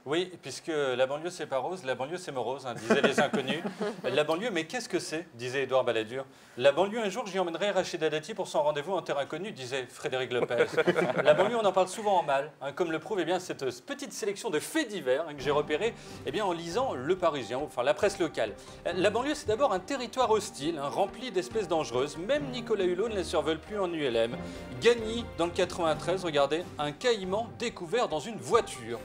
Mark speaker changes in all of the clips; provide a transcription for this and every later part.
Speaker 1: Oui, puisque la banlieue c'est pas rose, la banlieue c'est morose, hein, disaient les inconnus. La banlieue, mais qu'est-ce que c'est, disait Édouard Balladur. La banlieue, un jour, j'y emmènerai Rachida Dati pour son rendez-vous en terre inconnue, disait Frédéric Lopez. La banlieue, on en parle souvent en mal, hein, comme le prouve cette petite sélection de faits divers que j'ai repérés en lisant Le Parisien, enfin la presse locale. La banlieue, c'est d'abord un territoire hostile, rempli d'espèces dangereuses. Même Nicolas Hulot ne les survole plus en ULM. Gagny, dans le 93, regardez, un caïman découvert dans une voiture.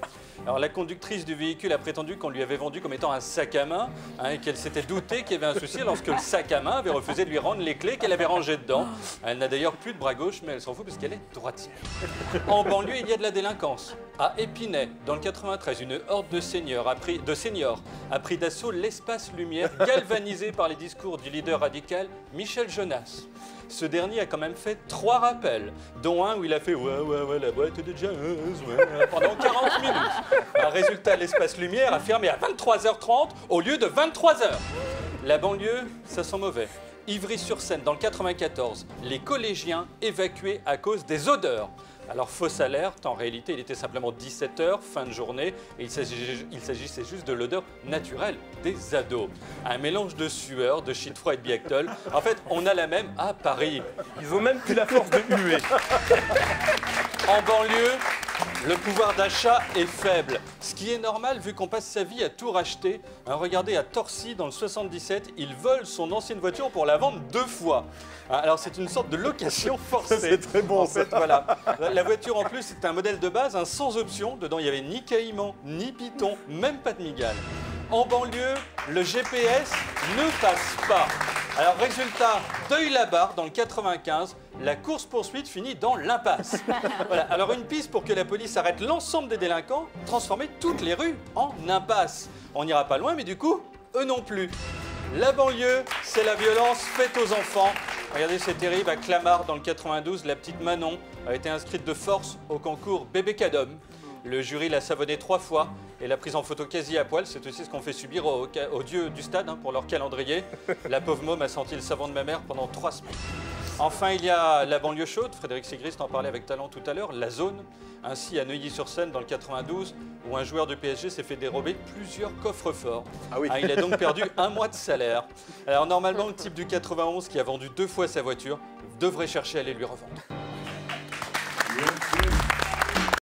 Speaker 1: Alors la conductrice du véhicule a prétendu qu'on lui avait vendu comme étant un sac à main et qu'elle s'était doutée qu'il y avait un souci lorsque le sac à main avait refusé de lui rendre les clés qu'elle avait rangées dedans. Elle n'a d'ailleurs plus de bras gauche, mais elle s'en fout parce qu'elle est droitière. En banlieue, il y a de la délinquance. À Épinay, dans le 93, une horde de seniors a pris d'assaut l'espace lumière galvanisé par les discours du leader radical Michel Jonas. Ce dernier a quand même fait 3 rappels, dont un où il a fait « ouais, la boîte de jazz, ouais » pendant 40 minutes. Un résultat, l'espace lumière a fermé à 23h30 au lieu de 23h. La banlieue, ça sent mauvais. Ivry-sur-Seine, dans le 94, les collégiens évacués à cause des odeurs. Alors, fausse alerte, en réalité, il était simplement 17h, fin de journée, et il s'agissait juste de l'odeur naturelle des ados. Un mélange de sueur, de shit froid et de Biactol. En fait, on a la même à Paris.
Speaker 2: Ils ont même plus la force de huer.
Speaker 1: En banlieue, le pouvoir d'achat est faible, ce qui est normal vu qu'on passe sa vie à tout racheter. Regardez, à Torcy, dans le 77, il vole son ancienne voiture pour la vendre 2 fois. Alors c'est une sorte de location forcée.
Speaker 2: C'est très bon,
Speaker 1: en fait, voilà. La voiture en plus, c'est un modèle de base, sans option. Dedans, il n'y avait ni caïman, ni python, même pas de migale. En banlieue, le GPS ne passe pas. Alors résultat, Deuil-la-Barre, dans le 95, la course-poursuite finit dans l'impasse. Voilà. Alors une piste pour que la police arrête l'ensemble des délinquants, transformer toutes les rues en impasse. On n'ira pas loin, mais du coup, eux non plus. La banlieue, c'est la violence faite aux enfants. Regardez, c'est terrible, à Clamart, dans le 92, la petite Manon a été inscrite de force au concours Bébé Cadom. Le jury l'a savonné 3 fois et l'a prise en photo quasi à poil. C'est aussi ce qu'on fait subir aux dieux du stade pour leur calendrier. La pauvre môme a senti le savon de ma mère pendant 3 semaines. Enfin, il y a la banlieue chaude. Frédéric Sigrist en parlait avec talent tout à l'heure. La zone, ainsi à Neuilly-sur-Seine dans le 92, où un joueur du PSG s'est fait dérober plusieurs coffres-forts.
Speaker 2: Ah oui.
Speaker 1: Il a donc perdu 1 mois de salaire. Alors normalement, le type du 91 qui a vendu 2 fois sa voiture devrait chercher à aller lui revendre.